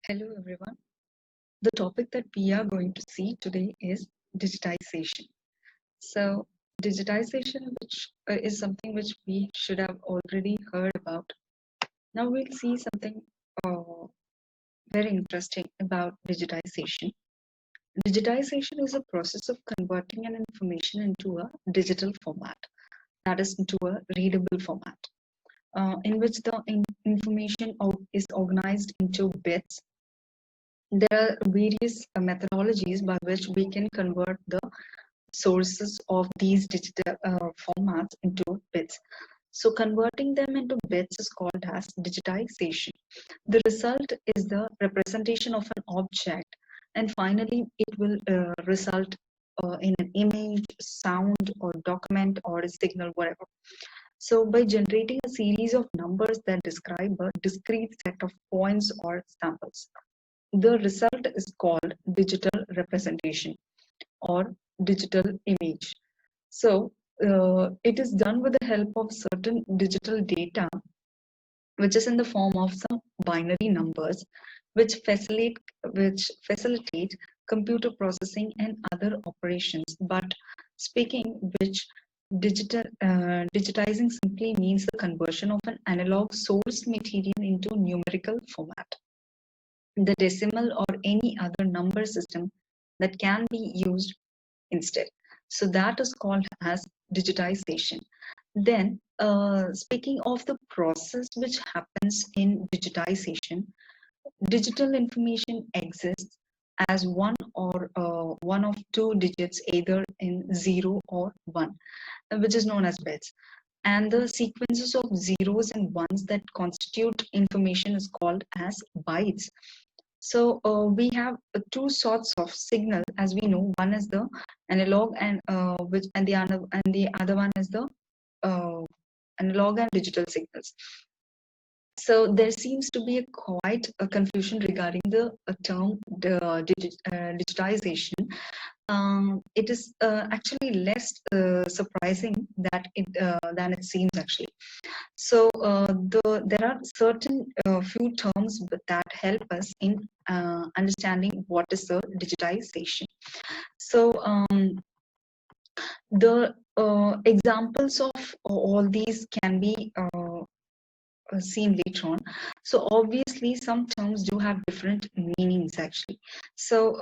Hello everyone. The topic that we are going to see today is digitization. So, digitization, which is something which we should have already heard about. Now we'll see something uh, very interesting about digitization. Digitization is a process of converting an information into a digital format, that is, into a readable format, in which the information is organized into bits. There are various methodologies by which we can convert the sources of these digital formats into bits. So converting them into bits is called as digitization. The result is the representation of an object, and finally it will result in an image, sound, or document, or a signal, whatever. So by generating a series of numbers that describe a discrete set of points or samples, the result is called digital representation or digital image. So it is done with the help of certain digital data, which is in the form of some binary numbers, which facilitate computer processing and other operations. But speaking which digitizing simply means the conversion of an analog source material into numerical format, the decimal or any other number system that can be used instead. So that is called as digitization. Then, speaking of the process which happens in digitization, digital information exists as one of two digits, either in 0 or 1, which is known as bits. And the sequences of zeros and ones that constitute information is called as bytes. So we have two sorts of signal, as we know. One is the analog, and the other one is the uh, analog and digital signals. So there seems to be quite a confusion regarding the term digitization. It is actually less surprising than it seems actually. So there are certain few terms that help us in understanding what is the digitization. So the examples of all these can be seen later on. So obviously some terms do have different meanings actually. So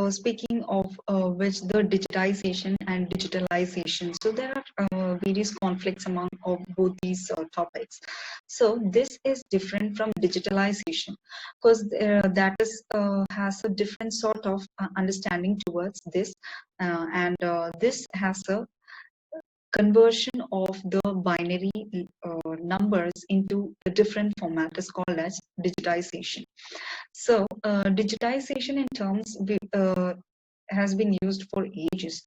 speaking of which, the digitization and digitalization, so there are various conflicts among of both these topics. So this is different from digitalization because that is has a different sort of understanding towards this, and this has a conversion of the binary numbers into a different format is called as digitization. So digitization in terms has been used for ages.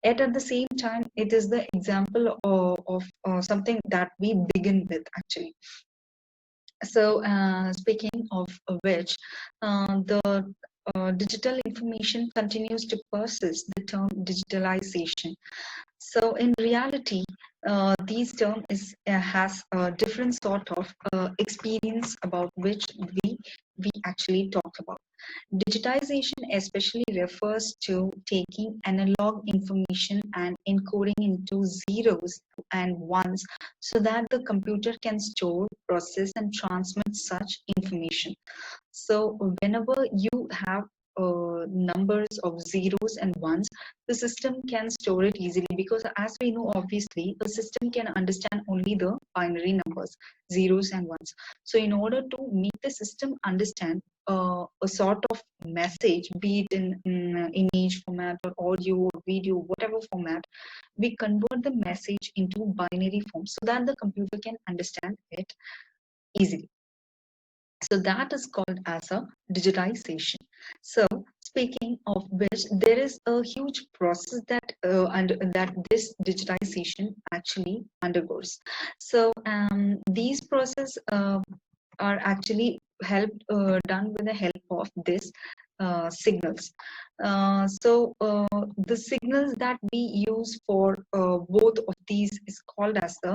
Yet at the same time, it is the example of something that we begin with actually. So speaking of which, the digital information continues to persist, the term digitalization. So in reality, these term has a different sort of experience about which we actually talk about. Digitization especially refers to taking analog information and encoding into zeros and ones so that the computer can store, process, and transmit such information. So whenever you have numbers of zeros and ones, the system can store it easily, because as we know, obviously a system can understand only the binary numbers, zeros and ones. So in order to make the system understand a sort of message, be it in image format or audio or video, whatever format, we convert the message into binary form so that the computer can understand it easily. So that is called as a digitization. So speaking of which, there is a huge process that this digitization actually undergoes. So these processes are actually done with the help of this signals. The signals that we use for both of these is called as the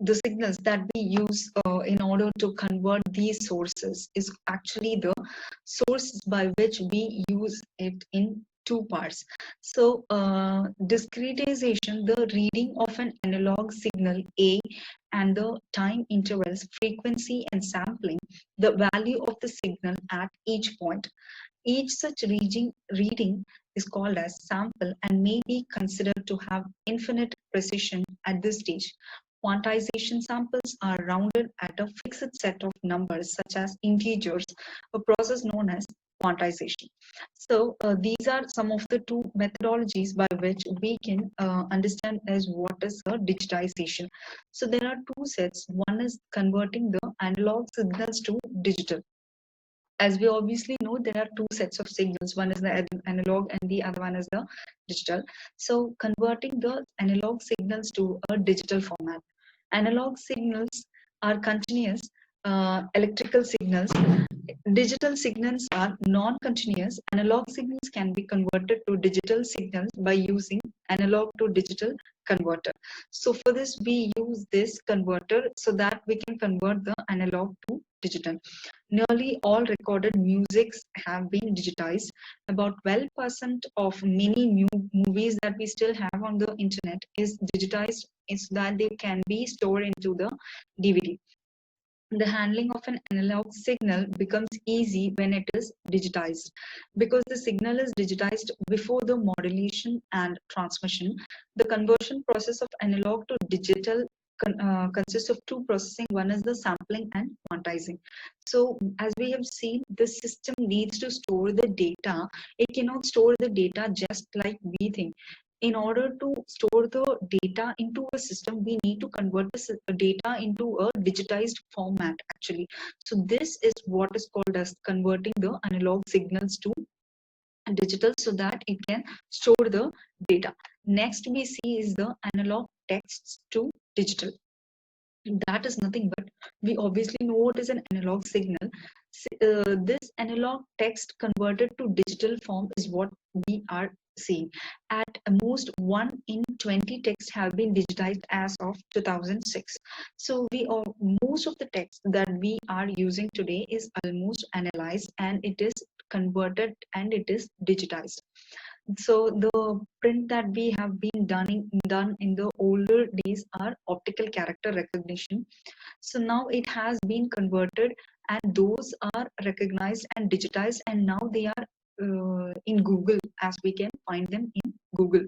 the signals that we use in order to convert these sources is actually the sources by which we use it in two parts. So discretization, the reading of an analog signal A and the time intervals, frequency and sampling, the value of the signal at each point. Each such reading is called as sample and may be considered to have infinite precision at this stage. Quantization samples are rounded at a fixed set of numbers such as integers, a process known as quantization. So these are some of the two methodologies by which we can understand as what is a digitization. So there are two sets. One is converting the analog signals to digital. As we obviously know, there are two sets of signals. One is the analog and the other one is the digital. So converting the analog signals to a digital format. Analog signals are continuous electrical signals. Digital signals are non-continuous. Analog signals can be converted to digital signals by using analog to digital converter. So for this, we use this converter so that we can convert the analog to digital. Nearly all recorded musics have been digitized. About 12% of many new movies that we still have on the internet is digitized so that they can be stored into the DVD. The handling of an analog signal becomes easy when it is digitized. Because the signal is digitized before the modulation and transmission, the conversion process of analog to digital consists of two processing. One is the sampling and quantizing. So as we have seen, the system needs to store the data. It cannot store the data just like we think. In order to store the data into a system, we need to convert the data into a digitized format actually. So this is what is called as converting the analog signals to digital so that it can store the data. Next we see is the analog texts to digital. That is nothing but, we obviously know what is an analog signal. This analog text converted to digital form is what we are seeing. At most 1 in 20 texts have been digitized as of 2006. So most of the text that we are using today is almost analyzed and it is converted and it is digitized. So the print that we have been done in the older days are optical character recognition. So now it has been converted and those are recognized and digitized, and now they are in Google, as we can find them in Google.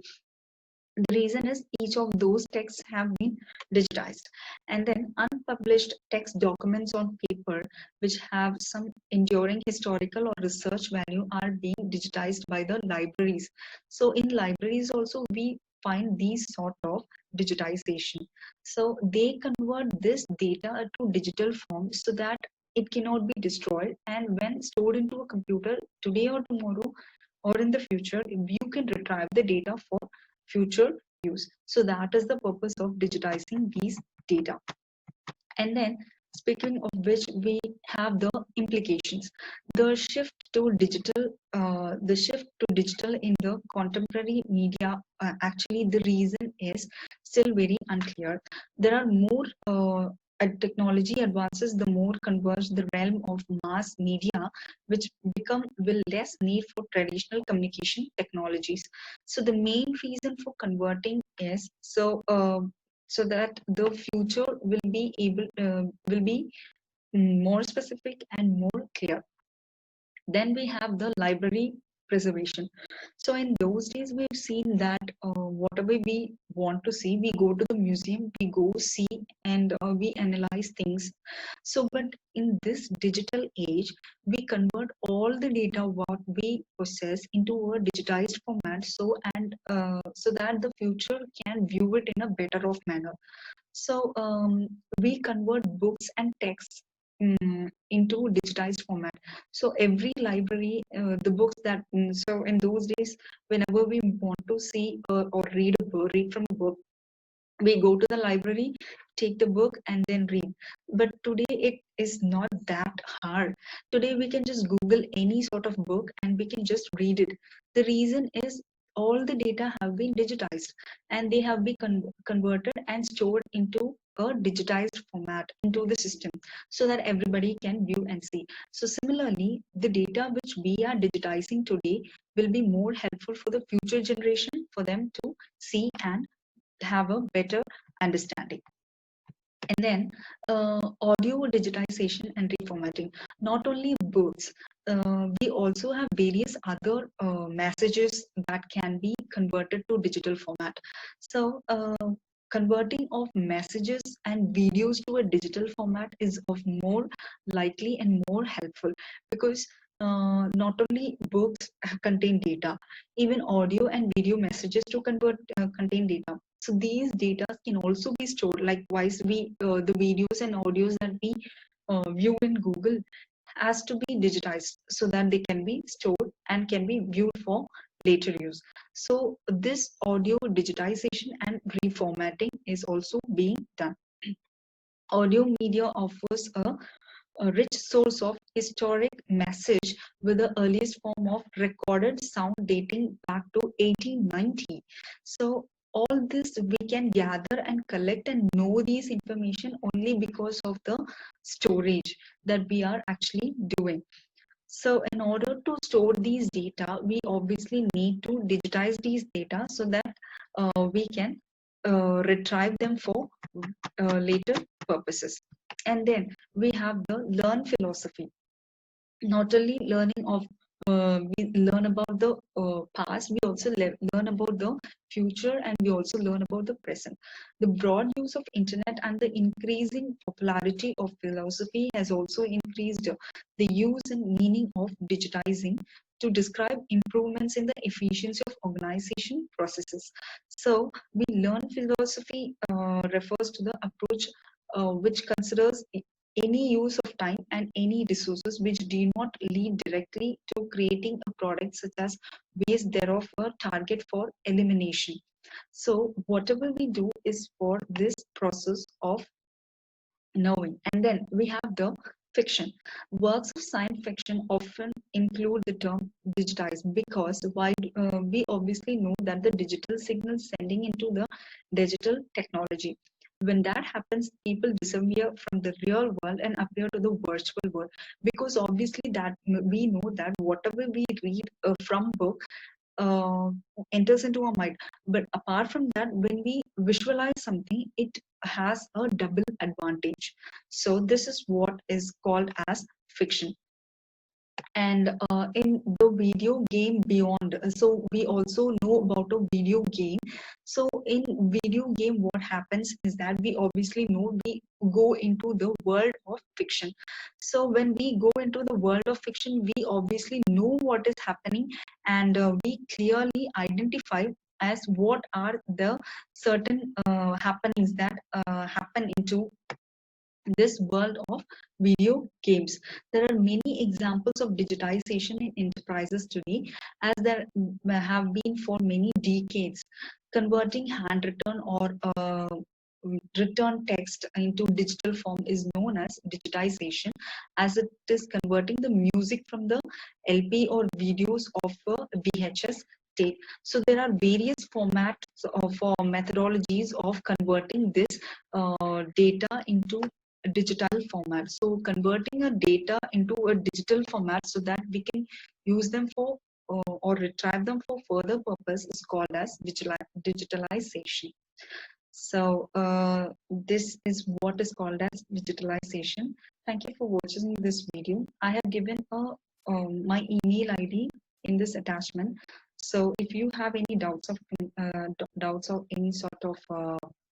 The reason is each of those texts have been digitized, and then unpublished text documents on paper which have some enduring historical or research value are being digitized by the libraries. So in libraries also we find these sort of digitization. So they convert this data to digital form so that it cannot be destroyed, and when stored into a computer today or tomorrow or in the future, you can retrieve the data for future use. So that is the purpose of digitizing these data. And then, speaking of which, we have the implications. The shift to digital in the contemporary media, actually the reason is still very unclear. There are more technology advances, the more converge the realm of mass media, which will less need for traditional communication technologies. So the main reason for converting is so that the future will be more specific and more clear. Then we have the library preservation. So in those days, we've seen that whatever we want to see, we go to the museum, we go see, and we analyze things. So, but in this digital age, we convert all the data what we possess into a digitized format. So that the future can view it in a better of manner. So we convert books and texts into digitized format. So every library, the books that so in those days, whenever we want to see or read from a book, we go to the library, take the book, and then read. But today it is not that hard. Today we can just Google any sort of book and we can just read it. The reason is all the data have been digitized and they have been converted and stored into a digitized format into the system so that everybody can view and see. So similarly, the data which we are digitizing today will be more helpful for the future generation for them to see and have a better understanding. And then audio digitization and reformatting. Not only books, we also have various other messages that can be converted to digital format. So converting of messages and videos to a digital format is of more likely and more helpful, because not only books contain data, even audio and video messages to convert contain data. So these data can also be stored. Likewise, the videos and audios that we view in Google has to be digitized so that they can be stored and can be viewed for later use. So this audio digitization and reformatting is also being done. Audio media offers a rich source of historic message with the earliest form of recorded sound dating back to 1890. So all this we can gather and collect and know these information only because of the storage that we are actually doing. So in order to store these data, we obviously need to digitize these data so that we can retrieve them for later purposes. And then we have the learn philosophy. Not only learning of we learn about the past, we also learn about the future, and we also learn about the present. The broad use of internet and the increasing popularity of philosophy has also increased the use and meaning of digitizing to describe improvements in the efficiency of organization processes. So we learn philosophy refers to the approach which considers any use of time and any resources which do not lead directly to creating a product, such as waste thereof a target for elimination. So whatever we do is for this process of knowing. And then we have the fiction. Works of science fiction often include the term digitized, because why we obviously know that the digital signal sending into the digital technology, when that happens, people disappear from the real world and appear to the virtual world, because obviously that we know that whatever we read from book uh, enters into our mind. But apart from that, when we visualize something, it has a double advantage. So this is what is called as fiction. And in the video game beyond, so we also know about a video game. So in video game, what happens is that we obviously know we go into the world of fiction. So when we go into the world of fiction, we obviously know what is happening, and we clearly identify as what are the certain happenings that happen into this world of video games. There are many examples of digitization in enterprises today, as there have been for many decades. Converting handwritten or written text into digital form is known as digitization, as it is converting the music from the LP or videos of VHS tape. So there are various formats for methodologies of converting this data into a digital format. So converting a data into a digital format so that we can use them for or retrieve them for further purpose is called as digitalization. So this is what is called as digitalization. Thank you for watching this video. I have given my email ID in this attachment. So if you have any doubts or any sort of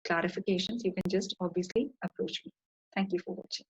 clarifications, you can just obviously approach me. Thank you for watching.